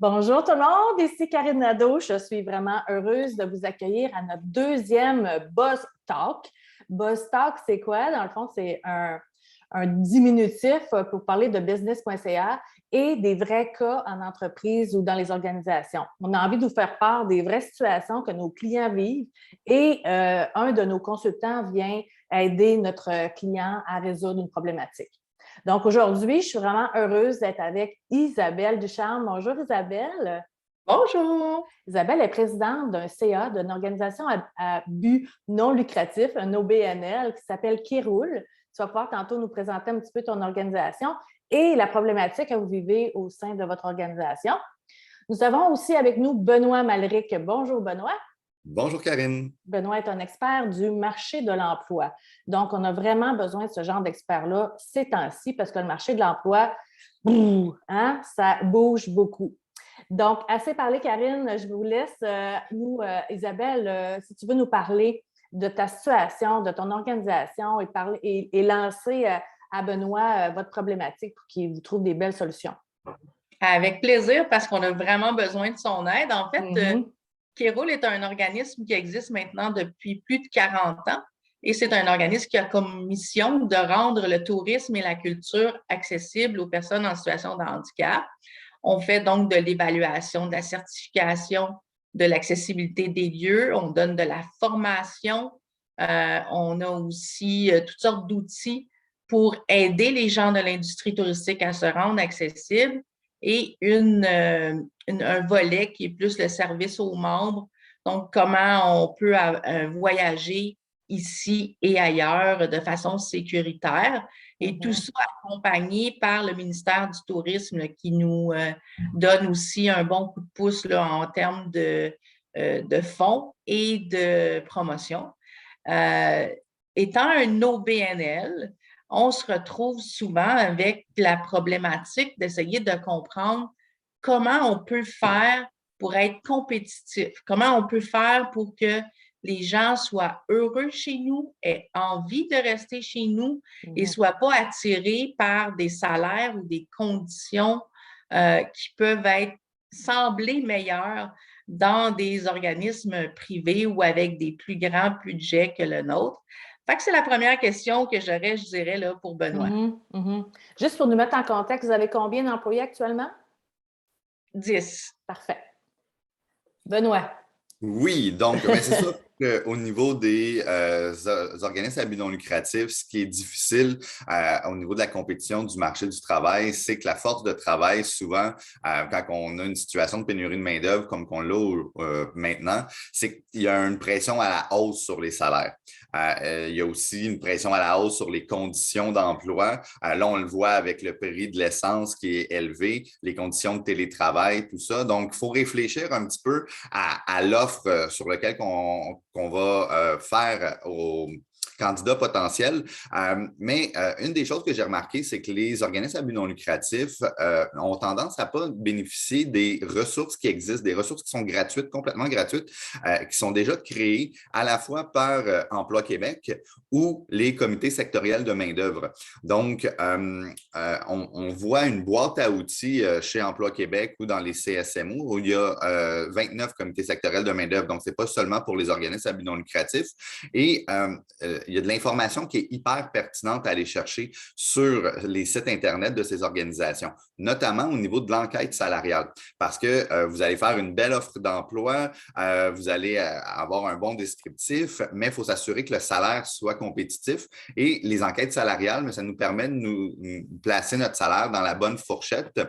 Bonjour tout le monde, ici Karine Nadeau. Je suis vraiment heureuse de vous accueillir à notre deuxième Buzz Talk. Buzz Talk, c'est quoi? Dans le fond, c'est un diminutif pour parler de business.ca et des vrais cas en entreprise ou dans les organisations. On a envie de vous faire part des vraies situations que nos clients vivent et un de nos consultants vient aider notre client à résoudre une problématique. Donc, aujourd'hui, je suis vraiment heureuse d'être avec Isabelle Ducharme. Bonjour, Isabelle. Bonjour! Isabelle est présidente d'un CA, d'une organisation à but non lucratif, un OBNL qui s'appelle Qui roule. Tu vas pouvoir tantôt nous présenter un petit peu ton organisation et la problématique que vous vivez au sein de votre organisation. Nous avons aussi avec nous Benoît Malric. Bonjour, Benoît. Bonjour Karine. Benoît est un expert du marché de l'emploi. Donc, on a vraiment besoin de ce genre d'expert-là ces temps-ci parce que le marché de l'emploi, ça bouge beaucoup. Donc, assez parlé, Karine, je vous laisse, Isabelle, si tu veux nous parler de ta situation, de ton organisation et lancer à Benoît votre problématique pour qu'il vous trouve des belles solutions. Avec plaisir parce qu'on a vraiment besoin de son aide. En fait, Mm-hmm. Kéroul est un organisme qui existe maintenant depuis plus de 40 ans et c'est un organisme qui a comme mission de rendre le tourisme et la culture accessibles aux personnes en situation de handicap. On fait donc de l'évaluation, de la certification, de l'accessibilité des lieux. On donne de la formation. On a aussi toutes sortes d'outils pour aider les gens de l'industrie touristique à se rendre accessibles et un volet qui est plus le service aux membres. Donc, comment on peut voyager ici et ailleurs de façon sécuritaire. Et tout ça accompagné par le ministère du Tourisme qui nous donne aussi un bon coup de pouce là, en termes de fonds et de promotion. Étant un OBNL, on se retrouve souvent avec la problématique d'essayer de comprendre comment on peut faire pour être compétitif, comment on peut faire pour que les gens soient heureux chez nous, aient envie de rester chez nous et ne soient pas attirés par des salaires ou des conditions qui peuvent sembler meilleures dans des organismes privés ou avec des plus grands budgets que le nôtre. Fait que c'est la première question que j'aurais, je dirais, là, pour Benoît. Juste pour nous mettre en contexte, vous avez combien d'employés actuellement? 10. Parfait. Benoît. Oui, donc c'est sûr qu'au niveau des organismes à but non lucratif, ce qui est difficile au niveau de la compétition du marché du travail, c'est que la force de travail, souvent, quand on a une situation de pénurie de main-d'œuvre comme qu'on l'a maintenant, c'est qu'il y a une pression à la hausse sur les salaires. Il y a aussi une pression à la hausse sur les conditions d'emploi. Là, on le voit avec le prix de l'essence qui est élevé, les conditions de télétravail, tout ça. Donc, il faut réfléchir un petit peu à l'offre sur laquelle qu'on va faire aux candidats potentiels. Mais une des choses que j'ai remarqué, c'est que les organismes à but non lucratif ont tendance à ne pas bénéficier des ressources qui existent, des ressources qui sont gratuites, complètement gratuites, qui sont déjà créées à la fois par Emploi Québec ou les comités sectoriels de main-d'œuvre. Donc, on voit une boîte à outils chez Emploi Québec ou dans les CSMO où il y a 29 comités sectoriels de main-d'œuvre. Donc, ce n'est pas seulement pour les organismes à but non lucratif. Et il y a de l'information qui est hyper pertinente à aller chercher sur les sites Internet de ces organisations, notamment au niveau de l'enquête salariale, parce que vous allez faire une belle offre d'emploi, vous allez avoir un bon descriptif, mais il faut s'assurer que le salaire soit compétitif. Et les enquêtes salariales, ça nous permet de nous placer notre salaire dans la bonne fourchette.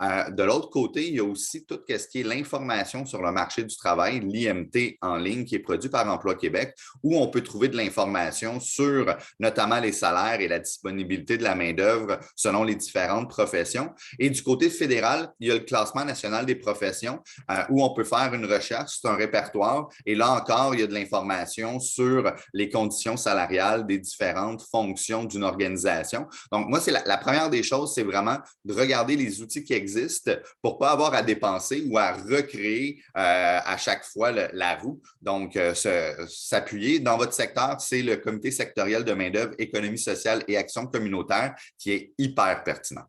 De l'autre côté, il y a aussi tout ce qui est l'information sur le marché du travail, l'IMT en ligne, qui est produit par Emploi Québec, où on peut trouver de l'information sur notamment les salaires et la disponibilité de la main-d'œuvre selon les différentes professions. Et du côté fédéral, il y a le classement national des professions où on peut faire une recherche, c'est un répertoire. Et là encore, il y a de l'information sur les conditions salariales des différentes fonctions d'une organisation. Donc, moi, c'est la première des choses, c'est vraiment de regarder les outils qui existent pour ne pas avoir à dépenser ou à recréer à chaque fois la roue. Donc, s'appuyer dans votre secteur, c'est le comité sectoriel de main-d'œuvre, économie sociale et action communautaire qui est hyper pertinent.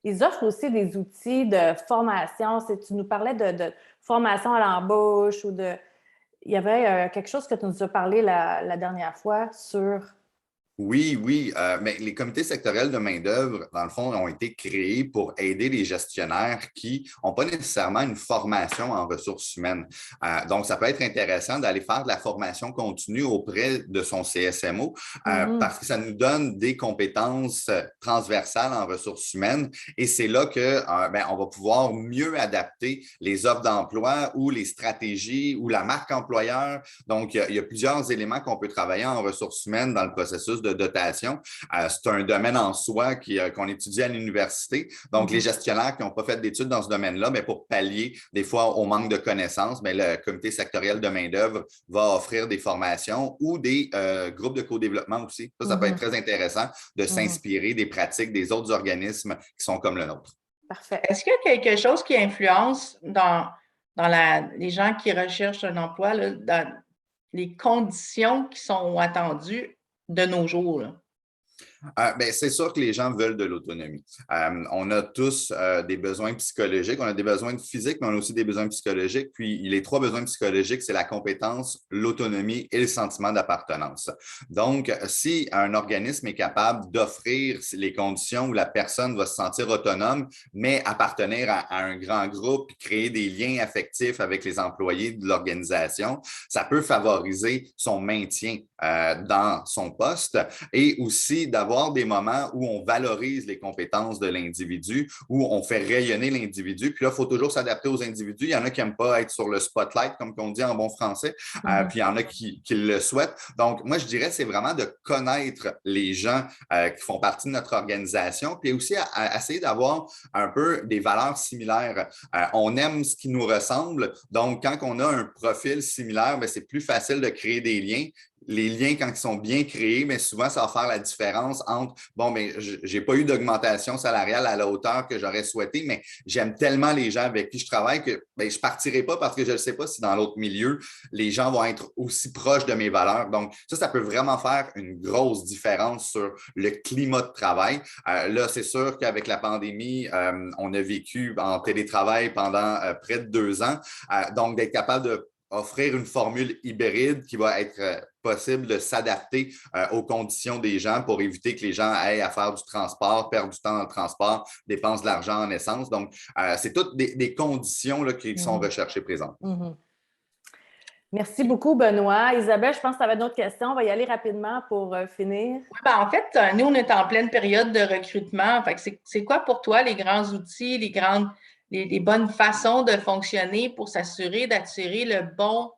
Ils offrent aussi des outils de formation. Tu nous parlais de formation à l'embauche ou de... Il y avait quelque chose que tu nous as parlé la dernière fois sur... Oui, oui, mais les comités sectoriels de main-d'œuvre, dans le fond, ont été créés pour aider les gestionnaires qui n'ont pas nécessairement une formation en ressources humaines. Donc, ça peut être intéressant d'aller faire de la formation continue auprès de son CSMO parce que ça nous donne des compétences transversales en ressources humaines et c'est là que on va pouvoir mieux adapter les offres d'emploi ou les stratégies ou la marque employeur. Donc, il y a plusieurs éléments qu'on peut travailler en ressources humaines dans le processus de dotation. C'est un domaine en soi qu'on étudie à l'université. Donc, les gestionnaires qui n'ont pas fait d'études dans ce domaine-là, mais pour pallier des fois au manque de connaissances, mais le comité sectoriel de main-d'œuvre va offrir des formations ou des groupes de co-développement aussi. Ça peut être très intéressant de s'inspirer des pratiques des autres organismes qui sont comme le nôtre. Parfait. Est-ce qu'il y a quelque chose qui influence dans les gens qui recherchent un emploi, là, dans les conditions qui sont attendues de nos jours? Là? C'est sûr que les gens veulent de l'autonomie. On a tous des besoins psychologiques, on a des besoins physiques, mais on a aussi des besoins psychologiques. Puis les 3 besoins psychologiques, c'est la compétence, l'autonomie et le sentiment d'appartenance. Donc, si un organisme est capable d'offrir les conditions où la personne va se sentir autonome, mais appartenir à un grand groupe, créer des liens affectifs avec les employés de l'organisation, ça peut favoriser son maintien dans son poste et aussi d'avoir des moments où on valorise les compétences de l'individu, où on fait rayonner l'individu. Puis là, il faut toujours s'adapter aux individus. Il y en a qui n'aiment pas être sur le spotlight, comme on dit en bon français, puis il y en a qui le souhaitent. Donc, moi, je dirais, c'est vraiment de connaître les gens qui font partie de notre organisation, puis aussi à essayer d'avoir un peu des valeurs similaires. On aime ce qui nous ressemble. Donc, quand on a un profil similaire, c'est plus facile de créer des liens. Les liens, quand ils sont bien créés, mais souvent, ça va faire la différence entre, je n'ai pas eu d'augmentation salariale à la hauteur que j'aurais souhaité, mais j'aime tellement les gens avec qui je travaille que je ne partirai pas parce que je ne sais pas si dans l'autre milieu, les gens vont être aussi proches de mes valeurs. Donc, ça peut vraiment faire une grosse différence sur le climat de travail. Là, c'est sûr qu'avec la pandémie, on a vécu en télétravail pendant près de 2 ans. Donc, d'être capable d'offrir une formule hybride qui va être possible de s'adapter aux conditions des gens pour éviter que les gens aient à faire du transport, perdre du temps dans le transport, dépensent de l'argent en essence. Donc, c'est toutes des conditions là, qui sont recherchées présentes. Merci beaucoup, Benoît. Isabelle, je pense que tu avais d'autres questions. On va y aller rapidement pour finir. Oui, en fait, nous, on est en pleine période de recrutement. Fait que c'est quoi pour toi les grands outils, les bonnes façons de fonctionner pour s'assurer d'attirer le bon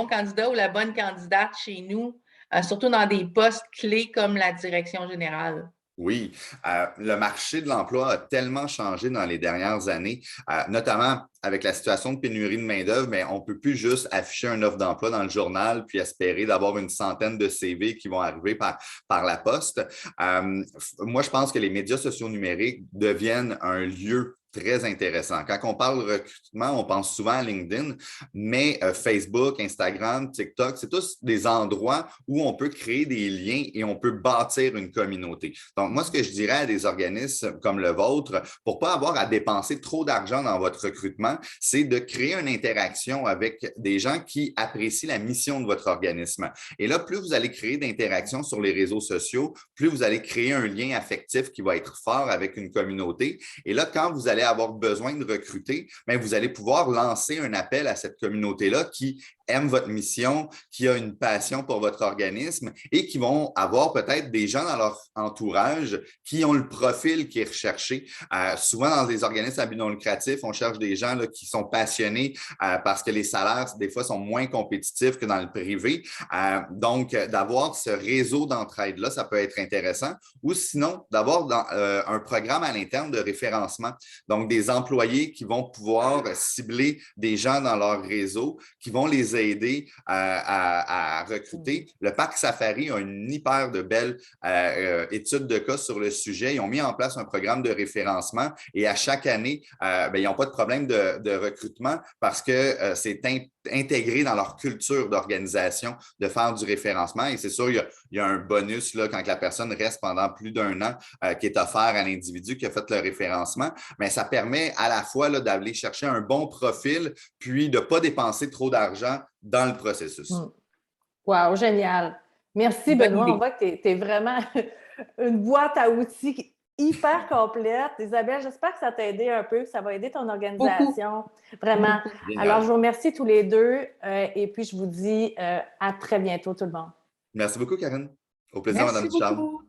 candidat ou la bonne candidate chez nous, surtout dans des postes clés comme la direction générale? Oui, le marché de l'emploi a tellement changé dans les dernières années, notamment avec la situation de pénurie de main-d'œuvre, mais on ne peut plus juste afficher une offre d'emploi dans le journal puis espérer d'avoir une centaine de CV qui vont arriver par la poste. Moi, je pense que les médias sociaux numériques deviennent un lieu très intéressant. Quand on parle de recrutement, on pense souvent à LinkedIn, mais Facebook, Instagram, TikTok, c'est tous des endroits où on peut créer des liens et on peut bâtir une communauté. Donc, moi, ce que je dirais à des organismes comme le vôtre, pour ne pas avoir à dépenser trop d'argent dans votre recrutement, c'est de créer une interaction avec des gens qui apprécient la mission de votre organisme. Et là, plus vous allez créer d'interactions sur les réseaux sociaux, plus vous allez créer un lien affectif qui va être fort avec une communauté. Et là, quand vous allez avoir besoin de recruter, vous allez pouvoir lancer un appel à cette communauté-là qui aime votre mission, qui a une passion pour votre organisme et qui vont avoir peut-être des gens dans leur entourage qui ont le profil qui est recherché. Souvent, dans des organismes à but non lucratif, on cherche des gens là, qui sont passionnés parce que les salaires, des fois, sont moins compétitifs que dans le privé. Donc, d'avoir ce réseau d'entraide-là, ça peut être intéressant. Ou sinon, d'avoir un programme à l'interne de référencement. Donc, des employés qui vont pouvoir cibler des gens dans leur réseau, qui vont les aider à recruter. Le Parc Safari a une hyper de belle étude de cas sur le sujet. Ils ont mis en place un programme de référencement et à chaque année, ils n'ont pas de problème de recrutement parce que c'est intégré dans leur culture d'organisation de faire du référencement. Et c'est sûr, il y a un bonus là, quand la personne reste pendant plus d'un an qui est offert à l'individu qui a fait le référencement. Mais ça permet à la fois là, d'aller chercher un bon profil, puis de ne pas dépenser trop d'argent dans le processus. Wow, génial. Merci, Benoît. On voit que tu es vraiment une boîte à outils hyper complète. Isabelle, j'espère que ça t'a aidé un peu, que ça va aider ton organisation. Vraiment. Alors, je vous remercie tous les deux et puis je vous dis à très bientôt, tout le monde. Merci beaucoup, Karine. Au plaisir, Merci Madame Ducharme. beaucoup.